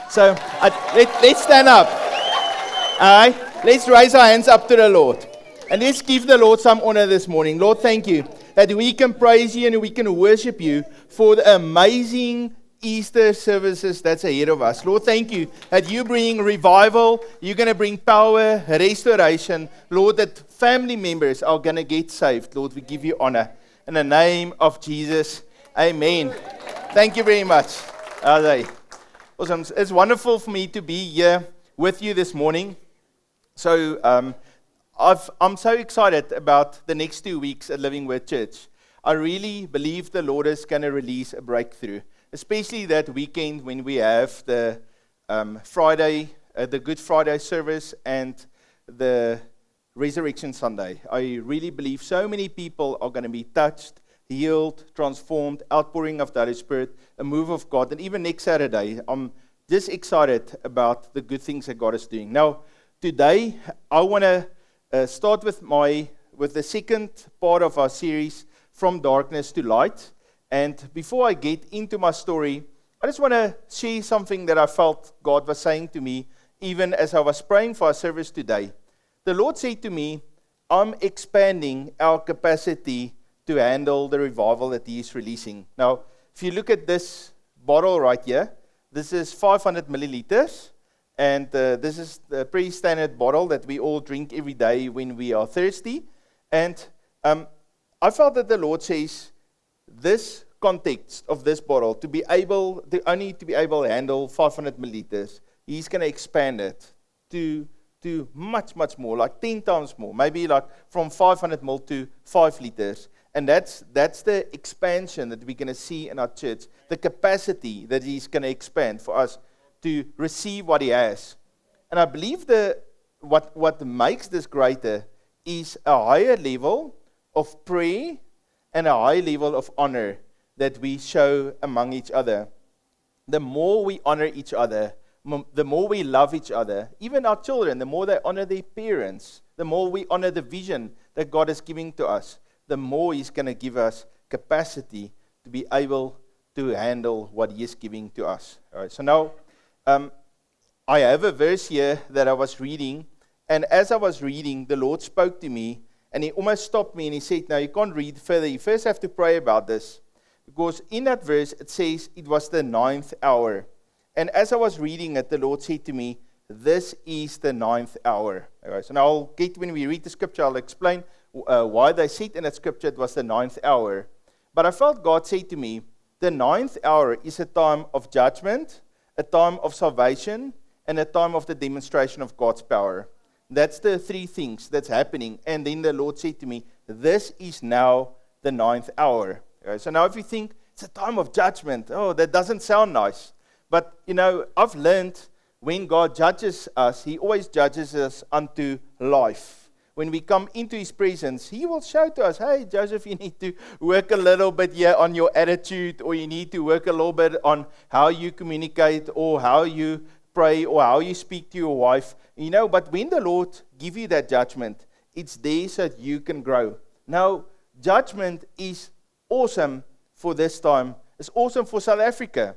So let's stand up. All right? Let's raise our hands up to the Lord. And let's give the Lord some honor this morning. Lord, thank you that we can praise you and we can worship you for the amazing Easter services that's ahead of us. Lord, thank you that you bring revival, you're going to bring power, restoration. Lord, that family members are going to get saved. Lord, we give you honor. In the name of Jesus, amen. Thank you very much. Awesome. It's wonderful for me to be here with you this morning. So I'm so excited about the next 2 weeks at Living Word Church. I really believe the Lord is going to release a breakthrough, especially that weekend when we have the the Good Friday service and the Resurrection Sunday. I really believe so many people are going to be touched, healed, transformed, outpouring of the Holy Spirit, a move of God. And even next Saturday, I'm just excited about the good things that God is doing. Now, today, I want to start with the second part of our series, From Darkness to Light. And before I get into my story, I just want to share something that I felt God was saying to me, even as I was praying for our service today. The Lord said to me, I'm expanding our capacity to handle the revival that He is releasing. Now, if you look at this bottle right here, this is 500 milliliters. And this is the pretty standard bottle that we all drink every day when we are thirsty. And I felt that the Lord says, this context of this bottle, to be able to handle 500 milliliters, He's going to expand it to much, much more, like 10 times more, maybe like from 500 ml to 5 liters. And that's the expansion that we're going to see in our church, the capacity that He's going to expand for us to receive what He has. And I believe what makes this greater is a higher level of prayer and a high level of honor that we show among each other. The more we honor each other, the more we love each other, even our children, the more they honor their parents, the more we honor the vision that God is giving to us, the more He's going to give us capacity to be able to handle what He is giving to us. All right, so now, I have a verse here that I was reading, and as I was reading, the Lord spoke to me, and He almost stopped me, and He said, "Now you can't read further. You first have to pray about this." Because in that verse, it says it was the 9th hour. And as I was reading it, the Lord said to me, this is the 9th hour. All right, so now when we read the scripture, I'll explain why they said in that scripture it was the 9th hour. But I felt God say to me, the 9th hour is a time of judgment, a time of salvation, and a time of the demonstration of God's power. That's the three things that's happening. And then the Lord said to me, this is now the 9th hour. Okay, so now if you think, it's a time of judgment, oh, that doesn't sound nice. But, I've learned when God judges us, He always judges us unto life. When we come into His presence, He will show to us, hey, Joseph, you need to work a little bit here on your attitude, or you need to work a little bit on how you communicate, or how you pray, or how you speak to your wife. But when the Lord gives you that judgment, it's there so that you can grow. Now, judgment is awesome for this time. It's awesome for South Africa.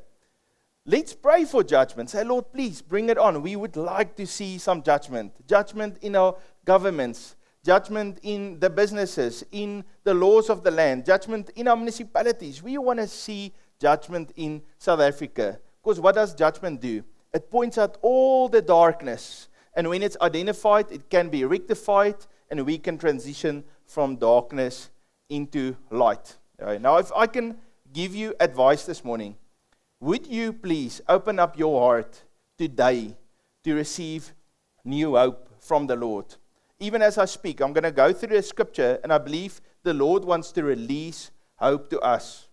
Let's pray for judgment. Say, Lord, please bring it on. We would like to see some judgment. Judgment in our governments. Judgment in the businesses. In the laws of the land. Judgment in our municipalities. We want to see judgment in South Africa. Because what does judgment do? It points out all the darkness. And when it's identified, it can be rectified. And we can transition from darkness into light. All right, now, if I can give you advice this morning, would you please open up your heart today to receive new hope from the Lord? Even as I speak, I'm going to go through the scripture, and I believe the Lord wants to release hope to us.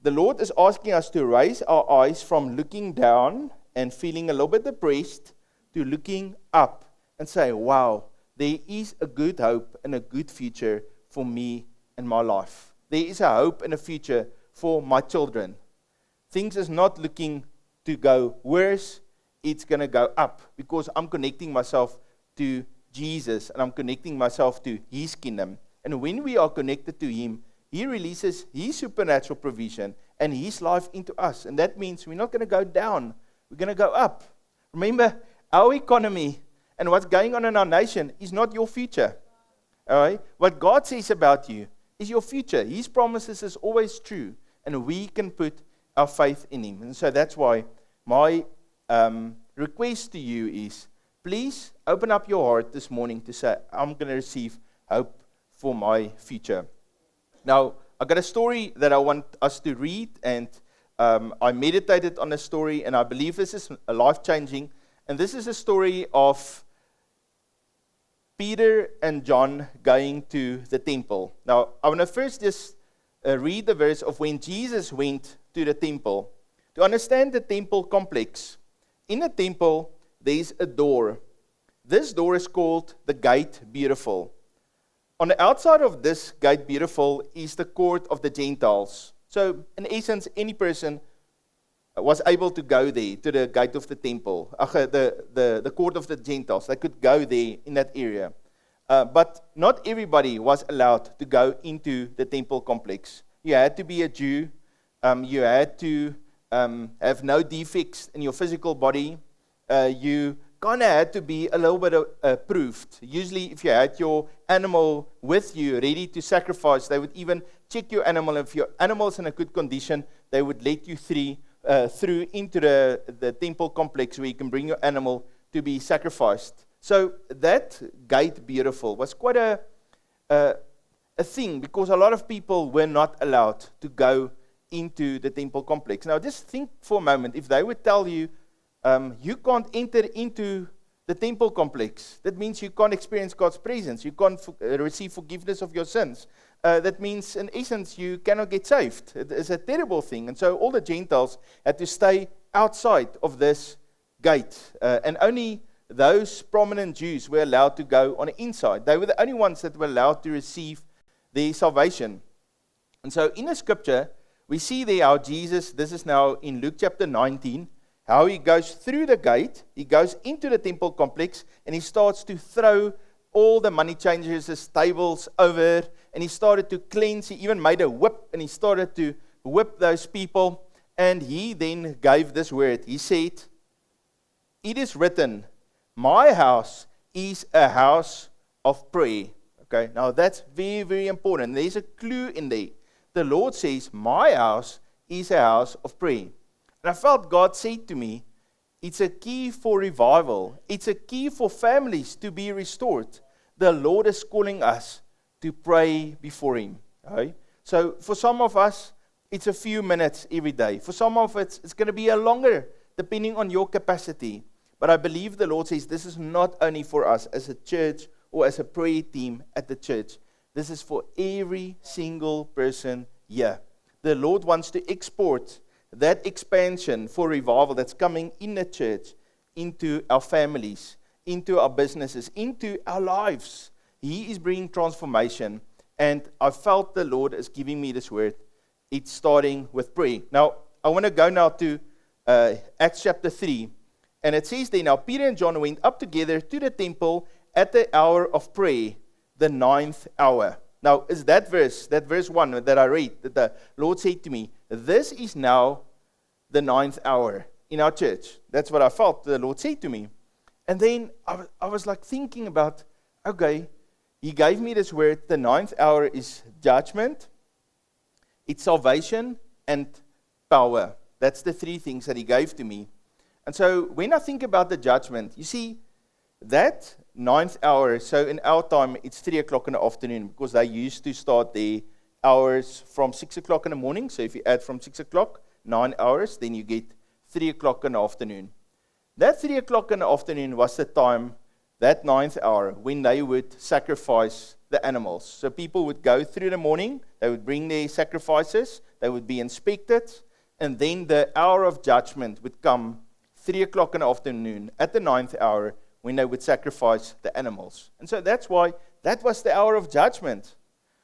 The Lord is asking us to raise our eyes from looking down and feeling a little bit depressed to looking up and say, wow, there is a good hope and a good future for me and my life. There is a hope and a future for my children. Things is not looking to go worse, it's going to go up because I'm connecting myself to Jesus and I'm connecting myself to His kingdom. And when we are connected to Him, He releases His supernatural provision and His life into us. And that means we're not going to go down, we're going to go up. Remember, our economy and what's going on in our nation is not your future. All right? What God says about you is your future. His promises is always true, and we can put our faith in Him. And so that's why my request to you is, please open up your heart this morning to say, I'm going to receive hope for my future. Now, I got a story that I want us to read, and I meditated on the story, and I believe this is life-changing. And this is a story of Peter and John going to the temple. Now, I want to first just read the verse of when Jesus went to the temple. To understand the temple complex, in the temple, there's a door. This door is called the Gate Beautiful. On the outside of this Gate Beautiful is the court of the Gentiles. So, in essence, any person was able to go there, to the gate of the temple, the court of the Gentiles. They could go there in that area. But not everybody was allowed to go into the temple complex. You had to be a Jew. You had to have no defects in your physical body. You kind of had to be a little bit approved. Usually, if you had your animal with you, ready to sacrifice, they would even check your animal. If your animal's in a good condition, they would let you through into the temple complex where you can bring your animal to be sacrificed. So that Gate Beautiful was quite a thing, because a lot of people were not allowed to go into the temple complex. Now just think for a moment, if they would tell you, you can't enter into the temple complex, that means you can't experience God's presence, you can't receive forgiveness of your sins. That means, in essence, you cannot get saved. It is a terrible thing. And so all the Gentiles had to stay outside of this gate. And only those prominent Jews were allowed to go on the inside. They were the only ones that were allowed to receive their salvation. And so in the scripture, we see there how Jesus, this is now in Luke chapter 19, how he goes through the gate, he goes into the temple complex, and he starts to throw all the money changers' tables over, and he started to cleanse. He even made a whip, and he started to whip those people. And he then gave this word. He said, "It is written, my house is a house of prayer." Okay, now that's very, very important. There's a clue in there. The Lord says, my house is a house of prayer. And I felt God said to me, it's a key for revival. It's a key for families to be restored. The Lord is calling us to pray before Him. Okay? So for some of us, it's a few minutes every day. For some of it's going to be a longer, depending on your capacity. But I believe the Lord says this is not only for us as a church or as a prayer team at the church. This is for every single person here. The Lord wants to export that expansion for revival that's coming in the church into our families, into our businesses, into our lives. He is bringing transformation, and I felt the Lord is giving me this word. It's starting with prayer. Now, I want to go now to Acts chapter 3, and it says there, now Peter and John went up together to the temple at the hour of prayer, the 9th hour. Now, is that verse 1 that I read, that the Lord said to me, this is now the 9th hour in our church. That's what I felt the Lord said to me. And then I was like thinking about, okay, He gave me this word, the 9th hour is judgment, it's salvation, and power. That's the three things that He gave to me. And so when I think about the judgment, you see, that 9th hour, so in our time, it's 3 o'clock in the afternoon, because they used to start their hours from 6 o'clock in the morning. So if you add from 6 o'clock, 9 hours, then you get 3 o'clock in the afternoon. That 3 o'clock in the afternoon was the time, that 9th hour, when they would sacrifice the animals. So people would go through the morning, they would bring their sacrifices, they would be inspected, and then the hour of judgment would come 3 o'clock in the afternoon, at the 9th hour, when they would sacrifice the animals. And so that's why that was the hour of judgment.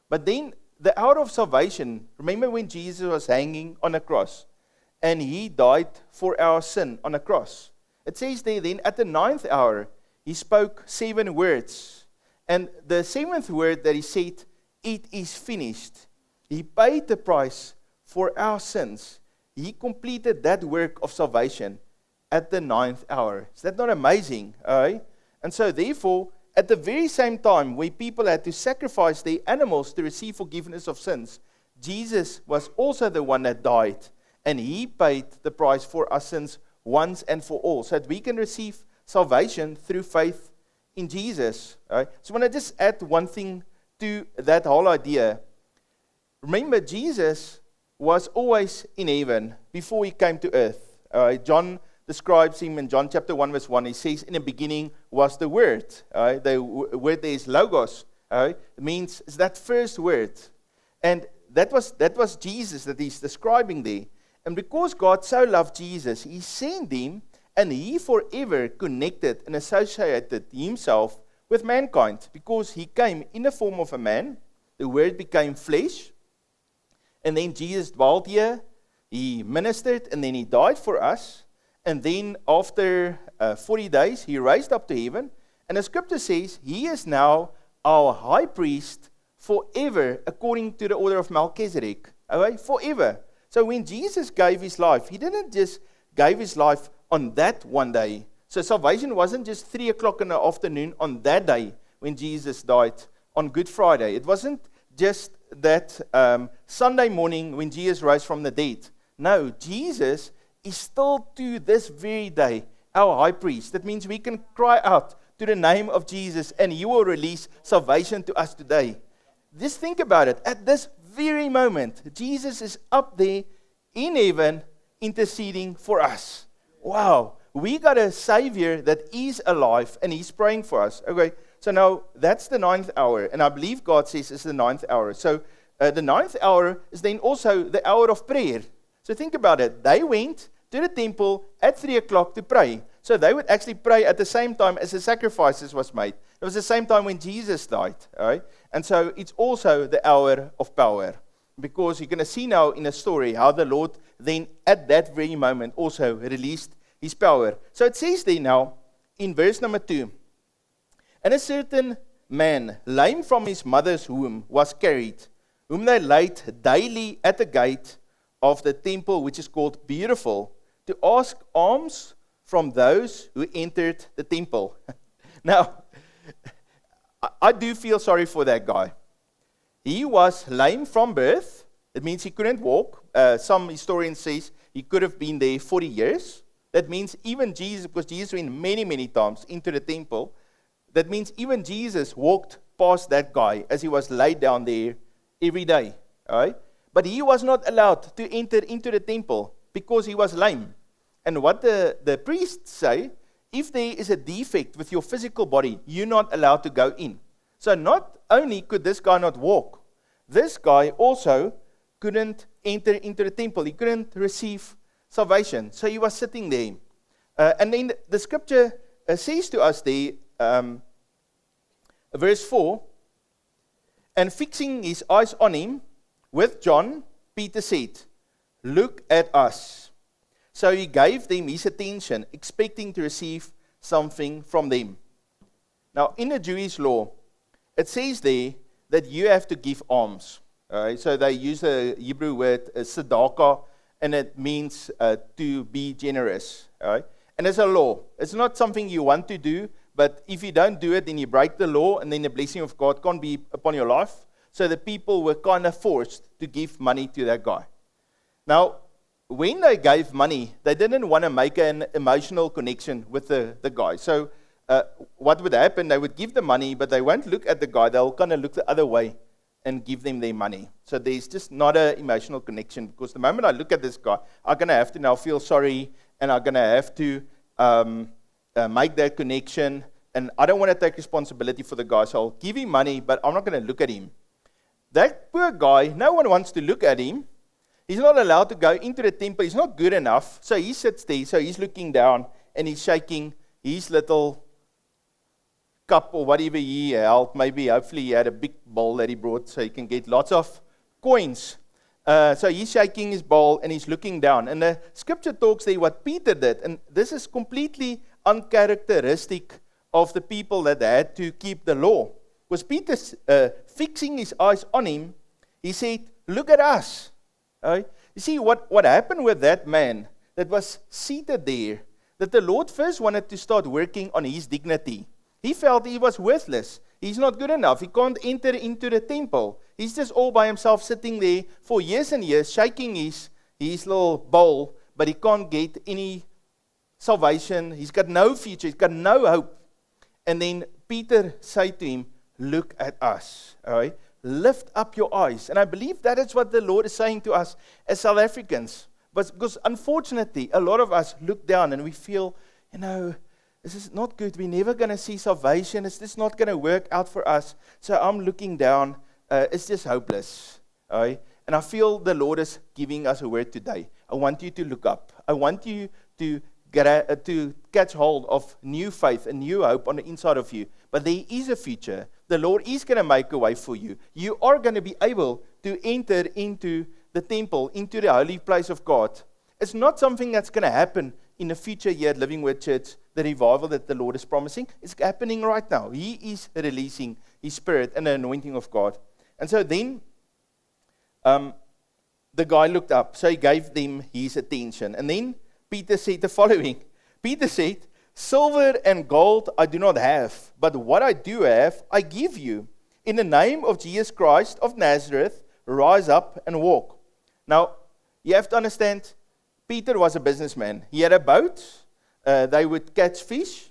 But then the hour of salvation, remember when Jesus was hanging on a cross and He died for our sin on a cross. It says there then at the 9th hour, He spoke 7 words. And the 7th word that He said, it is finished. He paid the price for our sins. He completed that work of salvation at the 9th hour. Is that not amazing? And so therefore, at the very same time where people had to sacrifice their animals to receive forgiveness of sins, Jesus was also the one that died, and he paid the price for our sins once and for all, so that we can receive salvation through faith in Jesus. So I want to just add one thing to that whole idea. Remember, Jesus was always in heaven before he came to earth. John describes him in John chapter 1 verse 1. He says, in the beginning was the Word. The word there is logos. It means it's that first word. And that was Jesus that he's describing there. And because God so loved Jesus, he sent him, and he forever connected and associated himself with mankind, because he came in the form of a man. The Word became flesh, and then Jesus dwelt here, he ministered, and then he died for us. And then after 40 days, he raised up to heaven. And the scripture says, he is now our high priest forever, according to the order of Melchizedek. Okay? Forever. So when Jesus gave his life, he didn't just give his life on that one day. So salvation wasn't just 3 o'clock in the afternoon on that day when Jesus died on Good Friday. It wasn't just that Sunday morning when Jesus rose from the dead. No, Jesus is still to this very day our high priest. That means we can cry out to the name of Jesus and he will release salvation to us today. Just think about it. At this very moment, Jesus is up there in heaven interceding for us. Wow. We got a Savior that is alive and he's praying for us. Okay, so now that's the 9th hour. And I believe God says it's the 9th hour. So the 9th hour is then also the hour of prayer. So think about it. They went to the temple at 3 o'clock to pray. So they would actually pray at the same time as the sacrifices was made. It was the same time when Jesus died. All right? And so it's also the hour of power. Because you're going to see now in a story how the Lord then at that very moment also released his power. So it says there now in verse number 2, and a certain man, lame from his mother's womb, was carried, whom they laid daily at the gate of the temple, which is called Beautiful, to ask alms from those who entered the temple. Now, I do feel sorry for that guy. He was lame from birth. It means he couldn't walk. Some historians say he could have been there 40 years. That means even Jesus, because Jesus went many, many times into the temple, that means even Jesus walked past that guy as he was laid down there every day. All right? But he was not allowed to enter into the temple because he was lame. And what the priests say, if there is a defect with your physical body, you're not allowed to go in. So not only could this guy not walk, this guy also couldn't enter into the temple. He couldn't receive salvation. So he was sitting there. And then the scripture says to us there, verse 4, and fixing his eyes on him, with John, Peter said, look at us. So he gave them his attention, expecting to receive something from them. Now, in the Jewish law, it says there that you have to give alms. So they use the Hebrew word tzedakah, and it means to be generous. And it's a law. It's not something you want to do, but if you don't do it, then you break the law, and then the blessing of God can't be upon your life. So the people were kind of forced to give money to that guy. Now, when they gave money, they didn't want to make an emotional connection with the guy. So what would happen? They would give the money, but they won't look at the guy. They'll kind of look the other way and give them their money. So there's just not an emotional connection, because the moment I look at this guy, I'm going to have to now feel sorry, and I'm going to have to make that connection, and I don't want to take responsibility for the guy, so I'll give him money, but I'm not going to look at him. That poor guy, no one wants to look at him. He's not allowed to go into the temple. He's not good enough. So he sits there. So he's looking down and he's shaking his little cup or whatever he held. Maybe, hopefully, he had a big bowl that he brought so he can get lots of coins. So he's shaking his bowl and he's looking down. And the scripture talks there what Peter did. And this is completely uncharacteristic of the people that had to keep the law. Because Peter, fixing his eyes on him, he said, look at us. Right? You see, what happened with that man that was seated there, that the Lord first wanted to start working on his dignity. He felt he was worthless. He's not good enough. He can't enter into the temple. He's just all by himself sitting there for years and years, shaking his little bowl, but he can't get any salvation. He's got no future. He's got no hope. And then Peter said to him, look at us. All right? Lift up your eyes. And I believe that is what the Lord is saying to us as South Africans. But because unfortunately, a lot of us look down and we feel, this is not good. We're never going to see salvation. It's just not going to work out for us. So I'm looking down. It's just hopeless. All right? And I feel the Lord is giving us a word today. I want you to look up. I want you to catch hold of new faith and new hope on the inside of you. But there is a future. The Lord is going to make a way for you. You are going to be able to enter into the temple, into the holy place of God. It's not something that's going to happen in the future year at Living Word Church, the revival that the Lord is promising. It's happening right now. He is releasing His Spirit and the anointing of God. And so then, the guy looked up, so he gave them his attention. And then Peter said the following. Peter said, silver and gold I do not have, but what I do have, I give you. In the name of Jesus Christ of Nazareth, rise up and walk. Now, you have to understand, Peter was a businessman. He had a boat. They would catch fish.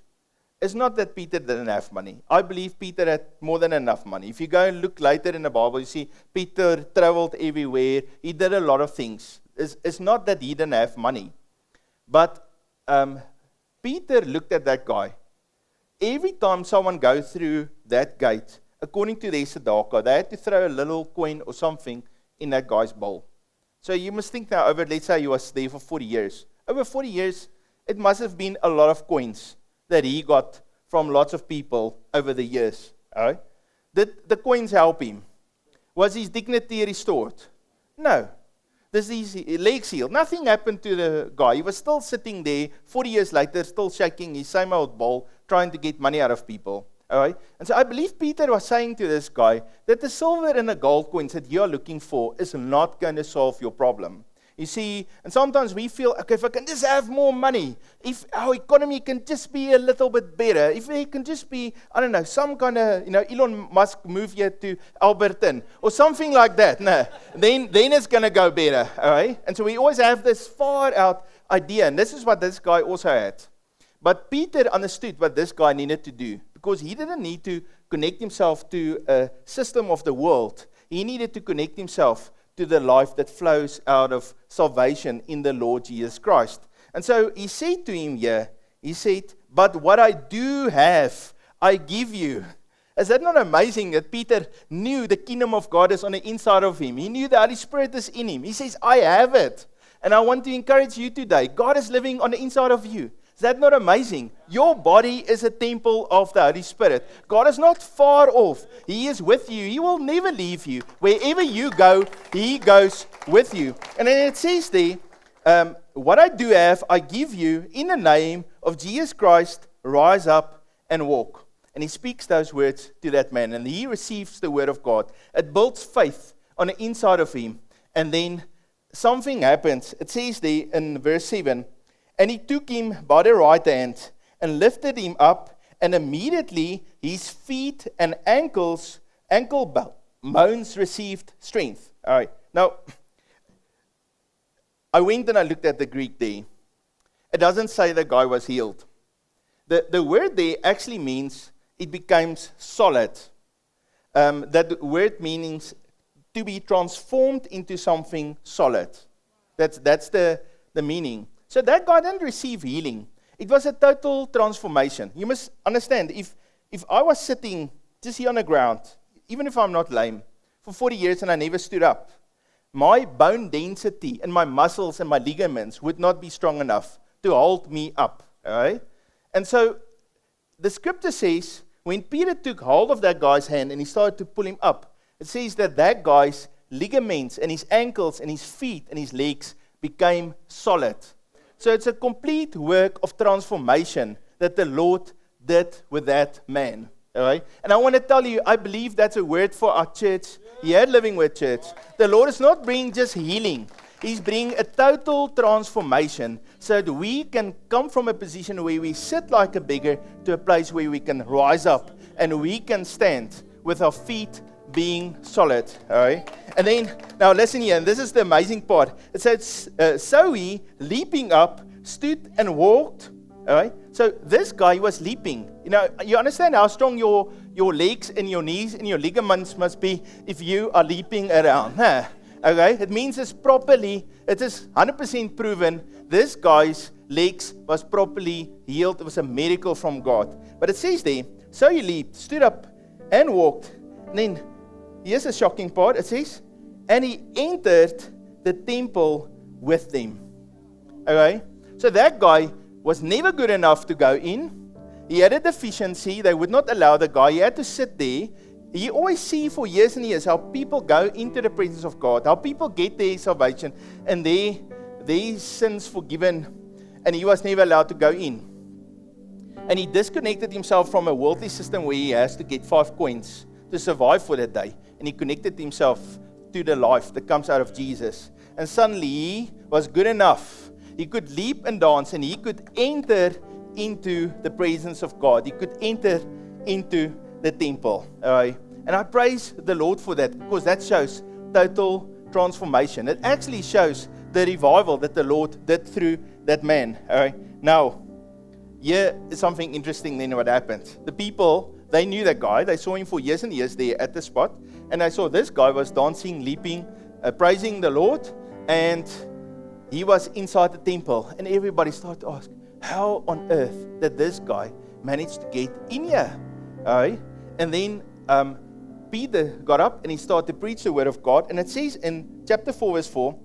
It's not that Peter didn't have money. I believe Peter had more than enough money. If you go and look later in the Bible, you see Peter traveled everywhere. He did a lot of things. It's not that he didn't have money. But Peter looked at that guy. Every time someone goes through that gate, according to their tzedakah, they had to throw a little coin or something in that guy's bowl. So you must think now over, let's say he was there for 40 years. Over 40 years, it must have been a lot of coins that he got from lots of people over the years. All right? Did the coins help him? Was his dignity restored? No. Does his legs healed? Nothing happened to the guy. He was still sitting there 40 years later, still shaking his same old bowl, trying to get money out of people. All right? And so I believe Peter was saying to this guy that the silver and the gold coins that you're looking for is not going to solve your problem. You see, and sometimes we feel, okay, if I can just have more money, if our economy can just be a little bit better, if it can just be, I don't know, some kind of, Elon Musk move here to Alberton, or something like that, no, then it's going to go better, all right? And so we always have this far out idea, and this is what this guy also had. But Peter understood what this guy needed to do, because he didn't need to connect himself to a system of the world. He needed to connect himself to the life that flows out of salvation in the Lord Jesus Christ. And so he said to him here, he said, but what I do have, I give you. Is that not amazing that Peter knew the kingdom of God is on the inside of him? He knew the Holy Spirit is in him. He says, I have it. And I want to encourage you today. God is living on the inside of you. Is that not amazing? Your body is a temple of the Holy Spirit. God is not far off. He is with you. He will never leave you. Wherever you go, He goes with you. And then it says there, what I do have, I give you in the name of Jesus Christ, rise up and walk. And he speaks those words to that man. And he receives the word of God. It builds faith on the inside of him. And then something happens. It says there in verse 7, and he took him by the right hand and lifted him up, and immediately his feet and ankle bones received strength. All right. Now, I went and I looked at the Greek there. It doesn't say the guy was healed. The word there actually means it becomes solid. That word means to be transformed into something solid. That's the meaning. So that guy didn't receive healing. It was a total transformation. You must understand, if I was sitting just here on the ground, even if I'm not lame, for 40 years and I never stood up, my bone density and my muscles and my ligaments would not be strong enough to hold me up. All right? And so the scripture says, when Peter took hold of that guy's hand and he started to pull him up, it says that guy's ligaments and his ankles and his feet and his legs became solid. So it's a complete work of transformation that the Lord did with that man. All right? And I want to tell you, I believe that's a word for our church here at Living Word Church. The Lord is not bringing just healing. He's bringing a total transformation so that we can come from a position where we sit like a beggar to a place where we can rise up and we can stand with our feet being solid. All right? And then, now listen here, and this is the amazing part. It says, so he, leaping up, stood and walked. All right? So this guy was leaping. You know, you understand how strong your legs and your knees and your ligaments must be if you are leaping around. Huh? Okay? It means it is 100% proven this guy's legs was properly healed. It was a miracle from God. But it says there, so he leaped, stood up and walked. And then, here's a shocking part. It says, and he entered the temple with them. Okay? So that guy was never good enough to go in. He had a deficiency. They would not allow the guy. He had to sit there. You always see for years and years how people go into the presence of God, how people get their salvation and their sins forgiven, and he was never allowed to go in. And he disconnected himself from a worldly system where he has to get 5 coins to survive for that day. And he connected himself to the life that comes out of Jesus. And suddenly he was good enough. He could leap and dance, and he could enter into the presence of God. He could enter into the temple. All right? And I praise the Lord for that, because that shows total transformation. It actually shows the revival that the Lord did through that man. All right? Now, here is something interesting then what happened. The people, they knew that guy. They saw him for years and years there at the spot. And I saw this guy was dancing, leaping, praising the Lord. And he was inside the temple. And everybody started to ask, how on earth did this guy manage to get in here? All right? And then Peter got up and he started to preach the word of God. And it says in chapter 4, verse 4,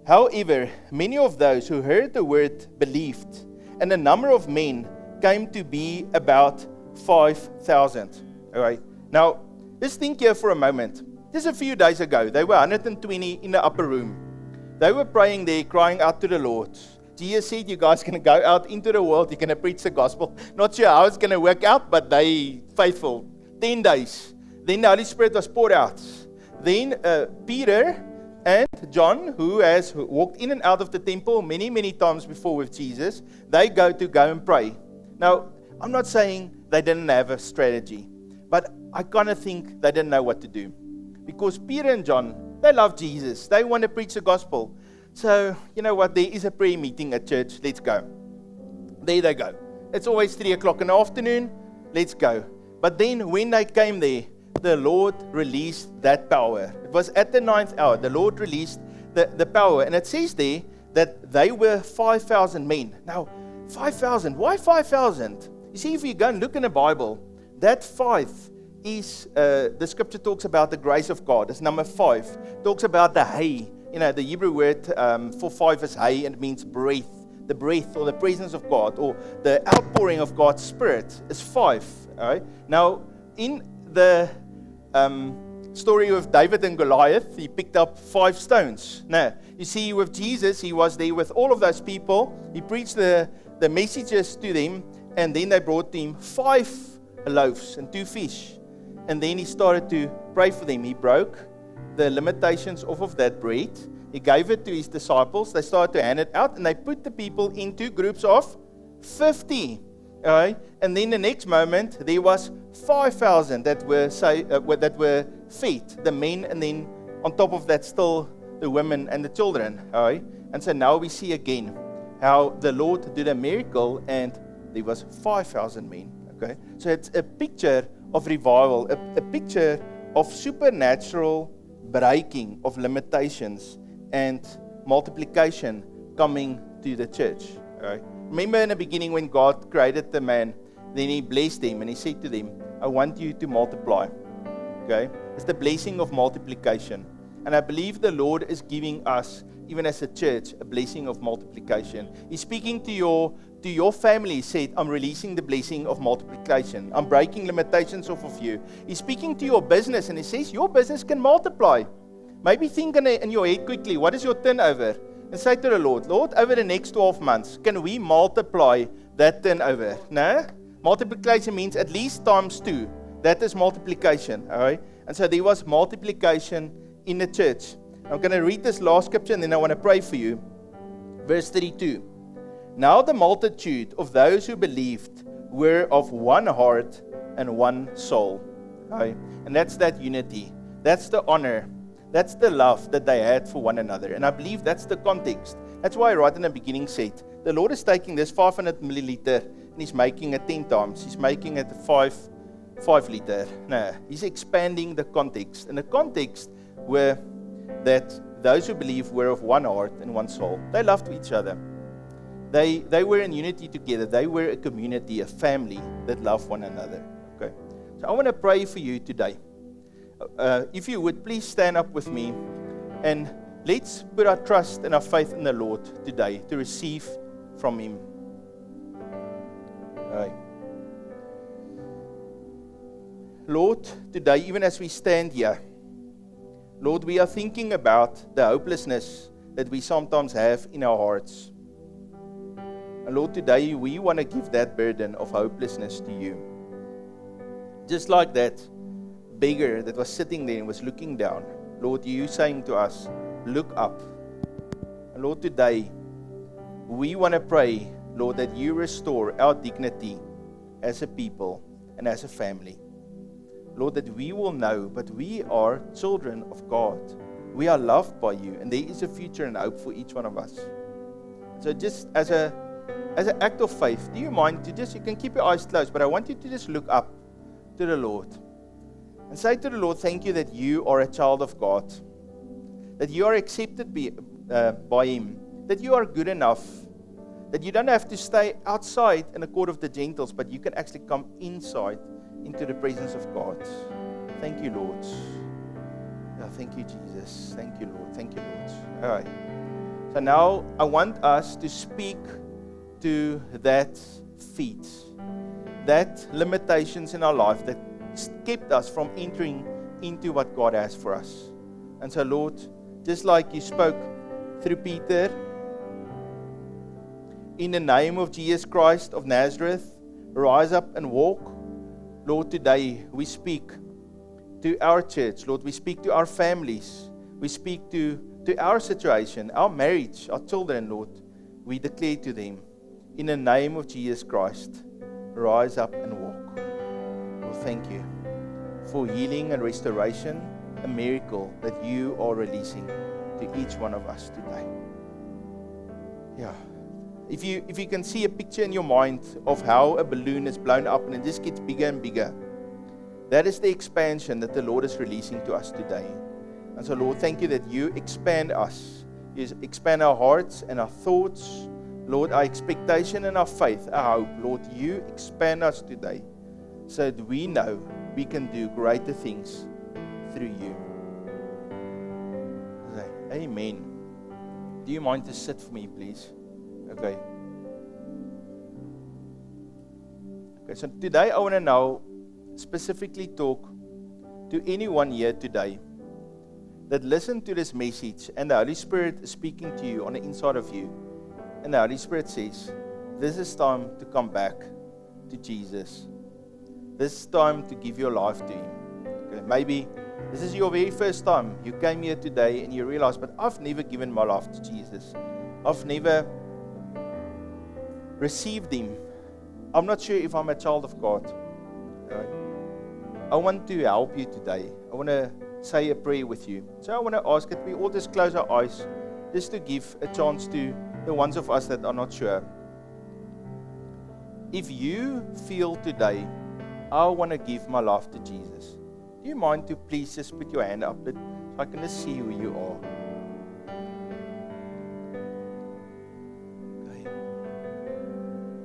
however, many of those who heard the word believed, and the number of men came to be about 5,000. All right. Now, just think here for a moment. Just a few days ago, they were 120 in the upper room. They were praying there, crying out to the Lord. Jesus said, you guys are going to go out into the world. You're going to preach the gospel. Not sure how it's going to work out, but they faithful. 10 days. Then the Holy Spirit was poured out. Then Peter and John, who has walked in and out of the temple many, many times before with Jesus, they go and pray. Now, I'm not saying they didn't have a strategy, but I kind of think they didn't know what to do. Because Peter and John, they love Jesus. They want to preach the gospel. So, you know what? There is a prayer meeting at church. Let's go. There they go. It's always 3 o'clock in the afternoon. Let's go. But then when they came there, the Lord released that power. It was at the 9th hour. The Lord released the power. And it says there that they were 5,000 men. Now, 5,000. Why 5,000? You see, if you go and look in the Bible, that 5 is, the scripture talks about the grace of God. It's number 5. Talks about the hay. You know, the Hebrew word for 5 is hay, and it means breath. The breath or the presence of God, or the outpouring of God's Spirit is 5. All right? Now, in the story of David and Goliath, he picked up 5 stones. Now, you see, with Jesus, he was there with all of those people. He preached the messages to them, and then they brought him 5 loaves and 2 fish. And then he started to pray for them. He broke the limitations off of that bread. He gave it to his disciples. They started to hand it out, and they put the people into groups of 50. All right? And then the next moment, there was 5,000 that were fed, the men, and then on top of that still the women and the children. All right? And so now we see again how the Lord did a miracle, and there was 5,000 men. Okay? So it's a picture of revival, a picture of supernatural breaking of limitations and multiplication coming to the church. All right? Remember in the beginning when God created the man, then he blessed them and he said to them, I want you to multiply. Okay? It's the blessing of multiplication. And I believe the Lord is giving us, even as a church, a blessing of multiplication. He's speaking to your family. He said, I'm releasing the blessing of multiplication. I'm breaking limitations off of you. He's speaking to your business, and he says, your business can multiply. Maybe think in your head quickly, what is your turnover? And say to the Lord, Lord, over the next 12 months, can we multiply that turnover? No? Multiplication means at least times 2. That is multiplication. All right? And so there was multiplication in the church. I'm going to read this last scripture and then I want to pray for you. Verse 32. Now the multitude of those who believed were of one heart and one soul. Right? And that's that unity. That's the honor. That's the love that they had for one another. And I believe that's the context. That's why right in the beginning said, the Lord is taking this 500 milliliter and He's making it 10 times. He's making it 5 liter. No, He's expanding the context. And the context were that those who believe were of one heart and one soul. They loved each other. They were in unity together. They were a community, a family that loved one another. Okay. So I want to pray for you today. If you would, please stand up with me and let's put our trust and our faith in the Lord today to receive from Him. All right. Lord, today, even as we stand here, Lord, we are thinking about the hopelessness that we sometimes have in our hearts. And Lord, today we want to give that burden of hopelessness to You. Just like that beggar that was sitting there and was looking down. Lord, You saying to us, look up. And Lord, today we want to pray, Lord, that You restore our dignity as a people and as a family. Lord, that we will know, but we are children of God. We are loved by You, and there is a future and hope for each one of us. So just as an act of faith, do you mind to you can keep your eyes closed, but I want you to just look up to the Lord and say to the Lord, thank You that You are a child of God, that You are accepted by Him, that You are good enough, that you don't have to stay outside in the court of the Gentiles, but you can actually come inside into the presence of God. Thank You, Lord. Yeah, thank You, Jesus. Thank You, Lord. Thank You, Lord. All right. So now I want us to speak to that feet, that limitations in our life that kept us from entering into what God has for us. And so, Lord, just like You spoke through Peter, in the name of Jesus Christ of Nazareth, rise up and walk. Lord, today we speak to our church. Lord, we speak to our families. We speak to our situation, our marriage, our children, Lord. We declare to them, in the name of Jesus Christ, rise up and walk. Lord, thank You for healing and restoration, a miracle that You are releasing to each one of us today. Yeah. If you can see a picture in your mind of how a balloon is blown up and it just gets bigger and bigger, that is the expansion that the Lord is releasing to us today. And so, Lord, thank You that You expand us. You expand our hearts and our thoughts. Lord, our expectation and our faith, our hope. Lord, You expand us today so that we know we can do greater things through You. Amen. Do you mind to sit for me, please? Okay. So today I want to now specifically talk to anyone here today that listened to this message and the Holy Spirit is speaking to you on the inside of you. And the Holy Spirit says, this is time to come back to Jesus. This is time to give your life to Him. Okay, maybe this is your very first time. You came here today and you realize, but I've never given my life to Jesus. I've never received Him. I'm not sure if I'm a child of God. Right? I want to help you today. I want to say a prayer with you. So I want to ask that we all just close our eyes just to give a chance to the ones of us that are not sure. If you feel today, I want to give my life to Jesus, do you mind to please just put your hand up so I can just see who you are? Okay.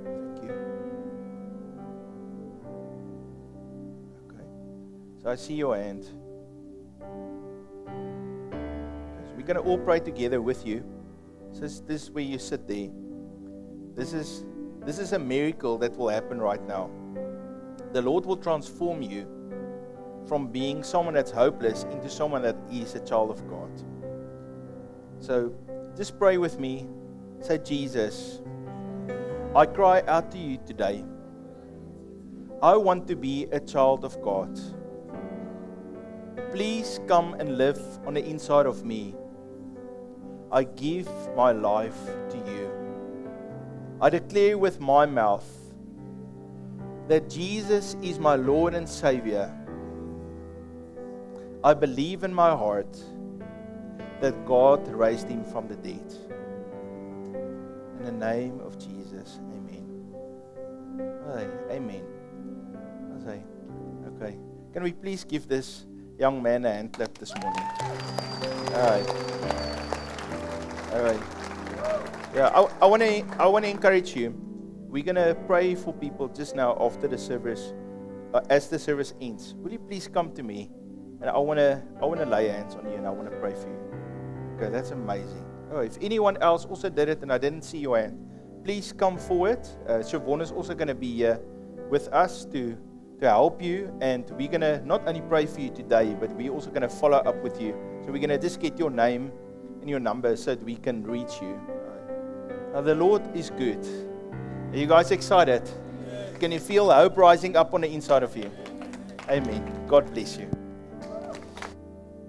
Thank you. Okay. So I see your hand. So we're going to all pray together with you. So this is where you sit there. This is a miracle that will happen right now. The Lord will transform you from being someone that's hopeless into someone that is a child of God. So just pray with me. Say, Jesus, I cry out to You today. I want to be a child of God. Please come and live on the inside of me I give my life to you. I declare with my mouth that Jesus is my Lord and Savior. I believe in my heart that God raised him from the dead. In the name of Jesus, amen. Amen. Okay. Can we please give this young man a hand clap this morning? All right. Yeah, I want to encourage you. We're going to pray for people just now after the service, as the service ends. Will you please come to me? And I want to lay hands on you and I want to pray for you. Okay, that's amazing. Oh, if anyone else also did it and I didn't see your hand, please come forward. Siobhan is also going to be here with us to help you. And we're going to not only pray for you today, but we're also going to follow up with you. So we're going to just get your name and your number so that we can reach you. Now, the Lord is good. Are you guys excited? Can you feel hope rising up on the inside of you? Amen. God bless you.